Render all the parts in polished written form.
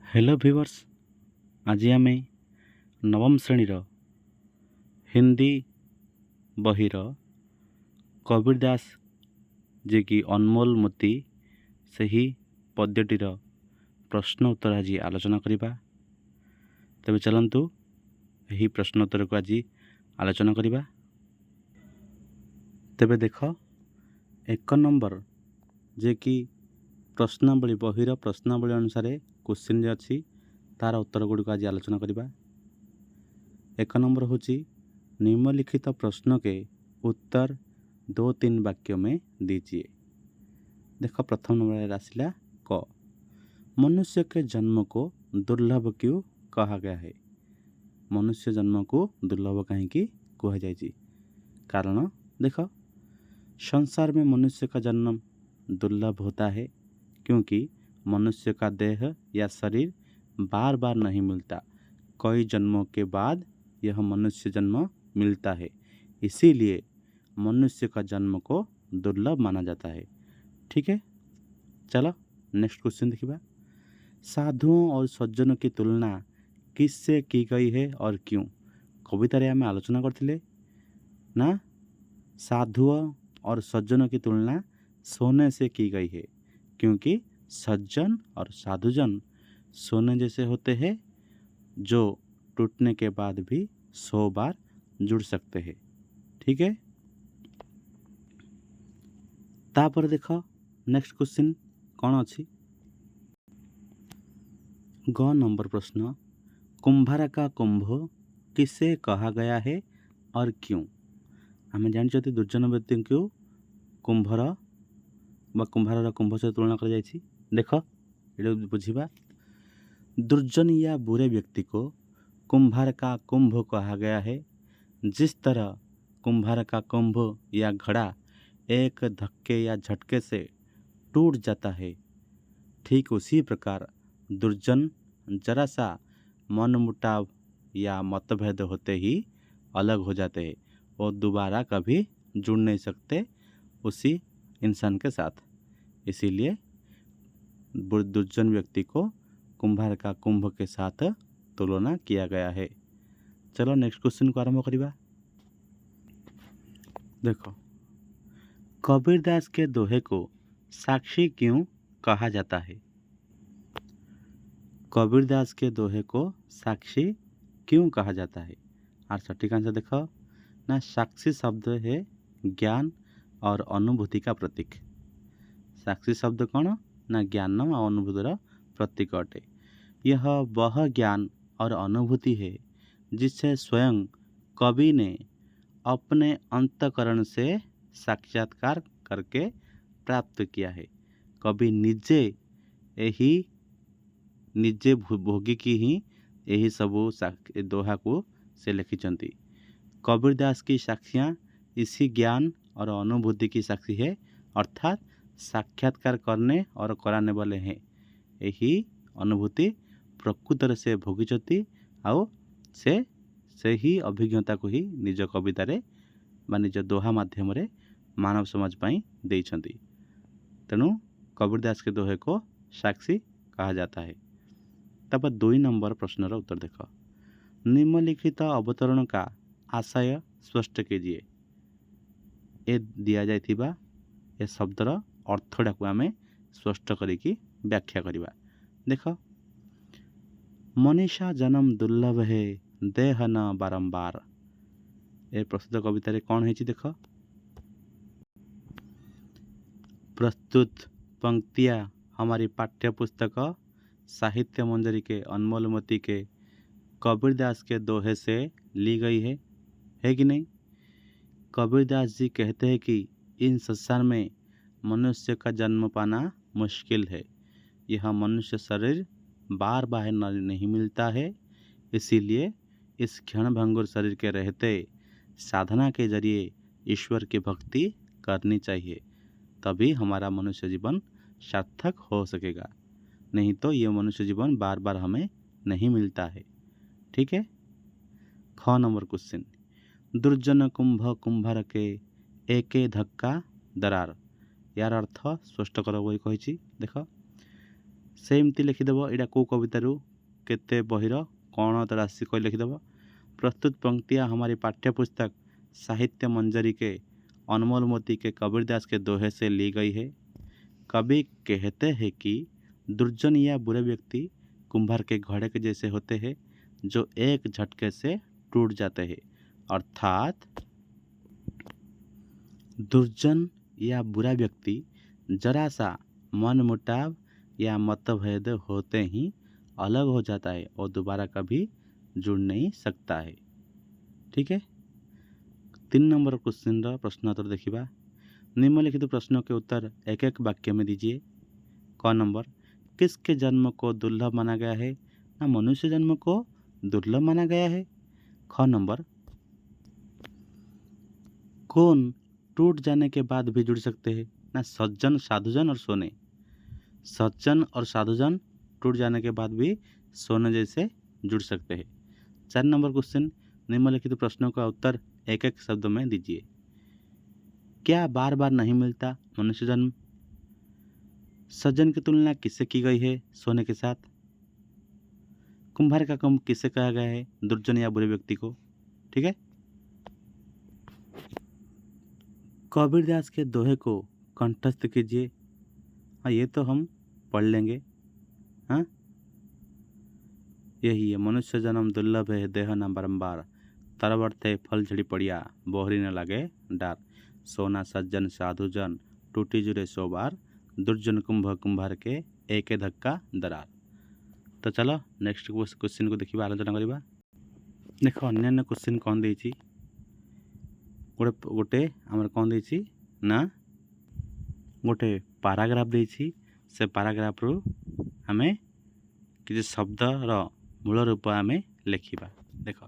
Hello viewers. आज आम नवम श्रेणीर हिंदी बहिर कबीर दास जे कि अनमोल मोती से ही पद्यटीर प्रश्न उत्तर आज आलोचना करवा। तेबे चलतु यही प्रश्न उत्तर को आज आलोचना करवा। तेबे देख एक नंबर जे कि प्रश्नावली बहिर प्रश्नावली अनुसार क्वेश्चन जे अच्छी तार उत्तर गुड़िक आज आलोचना करवा। एक नंबर हूँ निम्नलिखित प्रश्न के उत्तर 2-3 वाक्य में दीजिए। देख प्रथम नंबर आसला क, मनुष्य के जन्म को दुर्लभ क्यों कहा गया है। मनुष्य जन्म को दुर्लभ कहीं कहा जाए, कारण देख संसार में मनुष्य का जन्म दुर्लभ होता है क्योंकि मनुष्य का देह या शरीर बार बार नहीं मिलता। कई जन्मों के बाद यह मनुष्य जन्म मिलता है, इसीलिए मनुष्य का जन्म को दुर्लभ माना जाता है। ठीक है, चलो नेक्स्ट क्वेश्चन देखिए। साधुओं और सज्जनों की तुलना किससे की गई है और क्यों। कवितारे आम आलोचना करते ना, साधुओं और सज्जनों की तुलना सोने से की गई है क्योंकि सज्जन और साधुजन सोने जैसे होते हैं जो टूटने के बाद भी 100 बार जुड़ सकते हैं। ठीक है, तापर देख नेक्स्ट क्वेश्चन कौन अच्छी। ग नंबर प्रश्न, कुंभार का कुंभ किसे कहा गया है और क्यों। आम जानते दुर्जन व्यक्ति को कुंभर व कुंभार कुंभ से तुलना कर जाइछि। देख ये बुझा, दुर्जन या बुरे व्यक्ति को कुंभार का कुंभ कहा गया है। जिस तरह कुंभार का कुंभ या घड़ा एक धक्के या झटके से टूट जाता है, ठीक उसी प्रकार दुर्जन जरा सा मनमुटाव या मतभेद होते ही अलग हो जाते हैं और दोबारा कभी जुड़ नहीं सकते उसी इंसान के साथ। इसीलिए दुर्जन व्यक्ति को कुंभार का कुंभ के साथ तुलना किया गया है। चलो नेक्स्ट क्वेश्चन को आरंभ करिबा। देखो, कबीर दास के दोहे को साक्षी क्यों कहा जाता है। कबीर दास के दोहे को साक्षी क्यों कहा जाता है। और सटीक आंसर देखो ना, साक्षी शब्द है ज्ञान और अनुभूति का प्रतीक। साक्षी शब्द कौन ना, ज्ञान और अनुभूतिर प्रतीक अटे। यह वह ज्ञान और अनुभूति है जिसे स्वयं कवि ने अपने अंतकरण से साक्षात्कार करके प्राप्त किया है। कवि निजे भोगिकी ही यही सबू दोहा को से लिखिचंती। कबीर दास की साक्षियाँ इसी ज्ञान और अनुभूति की साक्षी है, अर्थात साक्षात्कार करने और कराने वाले हैं। यही अनुभूति प्रकृतर से भोगिचती आउ से ही अभिज्ञता को ही निज कवितारे बा निज दोहा माध्यम रे मानव समाज पाई देइछंती। तेणु कबीर दास के दोहे को साक्षी कहा जाता है। तब 2 नंबर प्रश्नर उत्तर देख, निम्नलिखित अवतरण का आशय स्पष्ट कीजिए। ए दिया जाइथिबा ए शब्दर अर्थटा को आमे स्पष्ट करिकी व्याख्या करिबा। देख, मनीषा जन्म दुर्लभ है देह न बारंबार। ए प्रस्तुत कवितारे कौन है देख, प्रस्तुत पंक्तियाँ हमारी पाठ्य पुस्तक साहित्य मंजरी के अनमोल मोती के कबीर दास के दोहे से ली गई है कि नहीं। कबीर दास जी कहते हैं कि इन संसार में मनुष्य का जन्म पाना मुश्किल है। यह मनुष्य शरीर बार बार नहीं मिलता है, इसीलिए इस क्षण भंगुर शरीर के रहते साधना के जरिए ईश्वर की भक्ति करनी चाहिए, तभी हमारा मनुष्य जीवन सार्थक हो सकेगा। नहीं तो ये मनुष्य जीवन बार बार हमें नहीं मिलता है। ठीक है, ख नंबर क्वेश्चन, दुर्जन कुंभ कुंभार के एके धक्का दरार। यार अर्थ स्पष्ट कर बोली कही। देख, सेमती लिखिदेव यहाँ कौ कवितारू केते बहिर कौन तो राशि कह लिखिदेव। प्रस्तुत पंक्तियाँ हमारी पाठ्यपुस्तक साहित्य मंजरी के अनमोल मोती के कबीरदास के दोहे से ली गई है। कवि कहते हैं कि दुर्जन या बुरे व्यक्ति कुंभार के घड़े के जैसे होते हैं जो एक झटके से टूट जाते हैं। अर्थात दुर्जन या बुरा व्यक्ति जरा सा मनमुटाव या मतभेद होते ही अलग हो जाता है और दोबारा कभी जुड़ नहीं सकता है। ठीक है। 3 नंबर क्वेश्चन प्रश्नोत्तर देखिबा। निम्नलिखित प्रश्नों के उत्तर एक एक वाक्य में दीजिए। क नंबर, किसके जन्म को दुर्लभ माना गया है? ना मनुष्य जन्म को दुर्लभ माना गया है। ख नंबर, कौन टूट जाने के बाद भी जुड़ सकते हैं? ना सज्जन, साधुजन और सोने। सज्जन और साधुजन टूट जाने के बाद भी सोने जैसे जुड़ सकते हैं। 4 नंबर क्वेश्चन, निम्नलिखित प्रश्नों का उत्तर एक एक शब्द में दीजिए। क्या बार बार नहीं मिलता मनुष्य जन्म? सज्जन की तुलना किससे की गई है? सोने के साथ। कुंभार का काम किससे कहा गया है? दुर्जन या बुरे व्यक्ति को। ठीक है। कबीरदास के दोहे को कंठस्थ कीजिए। हाँ, ये तो हम पढ़ लेंगे। हाँ, यही है, मनुष्य जन्म दुर्लभ है, देह न बारंबार, तरवर्थ है फल झड़ी पड़िया, बोहरी न लगे डार, सोना सज्जन साधुजन, टूटी जुरे 100 बार, दुर्जन कुंभार के एक धक्का दरार। तो चलो नेक्स्ट क्वेश्चन को देखिए, आलोचना करवा। देख अन्य क्वेश्चन कौन देछि, गोटे आमर कौन देछि ना गोटे पाराग्राफ देछि। से पाराग्राफ रु आमे किसी शब्दर मूल रूप आमे लिखिबा। देखो,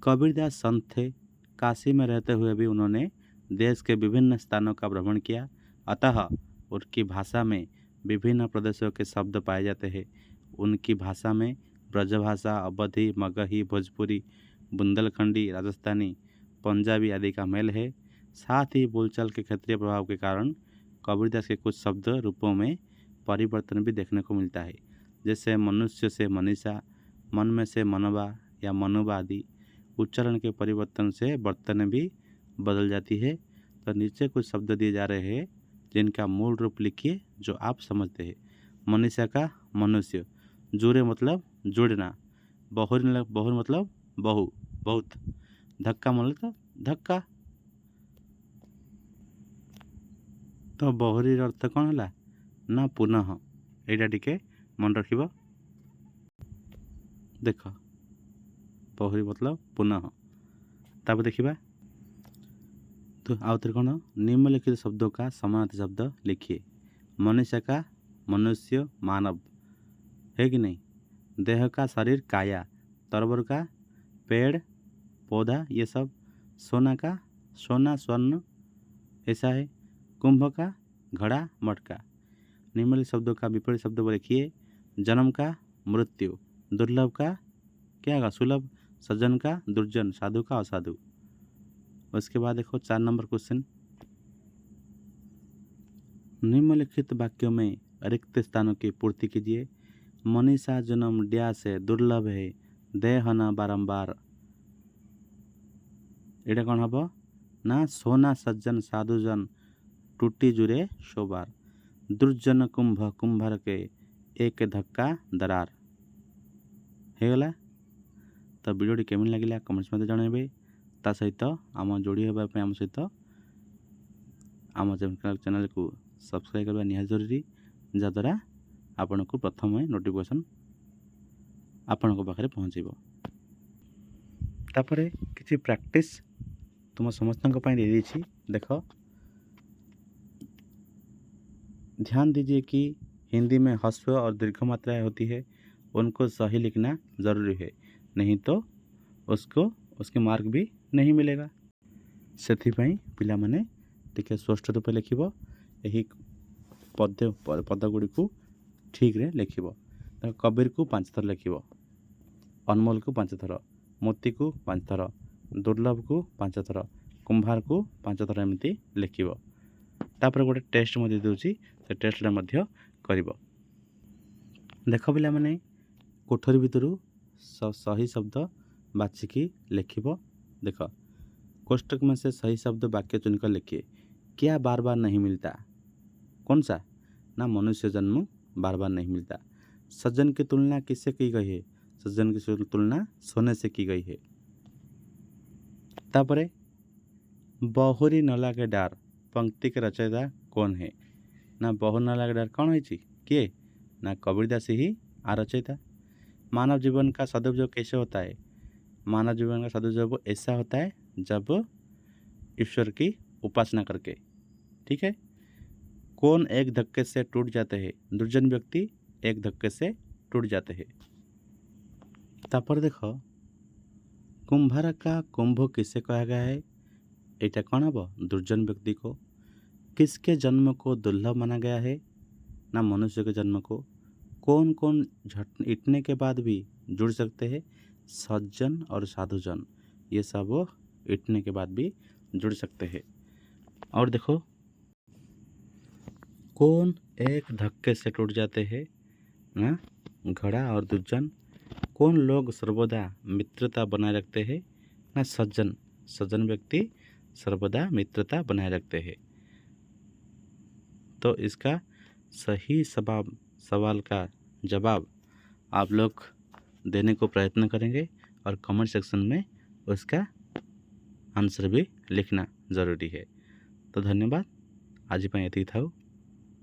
कबीरदास संत थे, काशी में रहते हुए भी उन्होंने देश के विभिन्न स्थानों का भ्रमण किया, अतः उनकी भाषा में विभिन्न प्रदेशों के शब्द पाए जाते हैं। उनकी भाषा में ब्रजभाषा, अवधी, मगही, भोजपुरी, बुंदेलखंडी, राजस्थानी, पंजाबी आदि का मेल है। साथ ही बोलचाल के क्षेत्रीय प्रभाव के कारण कबीरदास के कुछ शब्द रूपों में परिवर्तन भी देखने को मिलता है, जैसे मनुष्य से मनीषा, मन में से मनवा या मनुवा आदि। उच्चारण के परिवर्तन से बर्तन भी बदल जाती है। तो नीचे कुछ शब्द दिए जा रहे हैं जिनका मूल रूप लिखिए जो आप समझते हैं। मनीषा का मनुष्य, जुरे मतलब जुड़ना, बहुर मतलब बहु बहुत, धक्का मतलब धक्का। तो बहुरीर अर्थ कौन है ना पुनः, यहाँ टिके मन रखिब। देख, बहुरी मतलब पुनः। तापर देखिबा। तो आउ थे कौन, निम्नलिखित शब्दों का समानार्थी शब्द लिखिए। मनुष्य का मनुष्य, मानव है कि नहीं। देह का शरीर, काया। तरवर का पेड़ पौधा, ये सब। सोना का सोना, स्वर्ण, ऐसा है। कुंभ का घड़ा, मटका। निम्नलिखित शब्दों का विपरीत शब्द को लिखिए। जन्म का मृत्यु, दुर्लभ का क्या होगा सुलभ, सज्जन का दुर्जन, साधु का असाधु। उसके बाद देखो 4 नंबर क्वेश्चन, निम्नलिखित वाक्यों में रिक्त स्थानों की पूर्ति कीजिए। मनीषा जन्म डैश है, दुर्लभ है, देह न बारंबार। एटा कौन हम ना सोना सज्जन साधुजन, टूटी जुरे 100 बार, दुर्जन कुंभार के एक धक्का दरार। होगला। तो वीडियो केमिन लगिला कमेंट्स में जनइबे। ता सहित आम जोड़ी होगा आम सहित आम चैनल को सब्सक्राइब करवा निहाती जरूरी, जहाँद्वारा आपण को प्रथम नोटिफिकेशन आपण पाखे पहुँचब। तापर किसी प्रैक्टिस तुम समस्त दे दीची। देख, ध्यान दीजिए कि हिंदी में ह्रस्व और दीर्घ मात्राएं होती है, उनको सही लिखना ज़रूरी है, नहीं तो उसके मार्क भी नहीं मिलेगा। से पिला माने टिके स्पष्ट रूप लिखिब। यही पद गुड़ी को ठीक रे लिखिब। कबीर को 5 थर लिखिब, अनमोल को 5 थर, मोती को 5 थर, दुर्लभ को 5 थर, कुंभार को 5 थर एमती लिखिब। तापर गोटे टेस्ट मध्य दूची, से टेस्ट करिब। देख पिलामाने कोठरी भितरु सही शब्द बाछिकी लिखिब। देख कोष्टक में से सही शब्द वाक्य चुनकर लिखिए। क्या बार बार नहीं मिलता? कौन सा? ना मनुष्य जन्म बार बार नहीं मिलता। सज्जन की तुलना किससे की गई है? सज्जन की तुलना सोने से की गई है। तापरे बहुरी न लागे डार पंक्ति के रचयिता कौन है? ना बहु न लागे डार कौन है किए? ना कबीरदास ही आ रचयिता। मानव जीवन का सदुपयोग कैसे होता है? मानव जीवन का सदुपयोग ऐसा होता है जब ईश्वर की उपासना करके। ठीक है। कौन एक धक्के से टूट जाते हैं? दुर्जन व्यक्ति एक धक्के से टूट जाते हैं। तापर देखो कुंभार का कुंभ किसे कहा गया है? एटा कौन हम? दुर्जन व्यक्ति को। किसके जन्म को दुर्लभ माना गया है? ना मनुष्य के जन्म को। कौन कौन इटने के बाद भी जुड़ सकते हैं? सज्जन और साधुजन, ये सब इटने के बाद भी जुड़ सकते हैं। और देखो कौन एक धक्के से टूट जाते हैं? ना घड़ा और दुर्जन। कौन लोग सर्वदा मित्रता बनाए रखते हैं? ना सज्जन। सज्जन व्यक्ति सर्वदा मित्रता बनाए रखते हैं। तो इसका सही सवाल का जवाब आप लोग देने को प्रयत्न करेंगे और कमेंट सेक्शन में उसका आंसर भी लिखना ज़रूरी है। तो धन्यवाद। आज ये एति थाउ।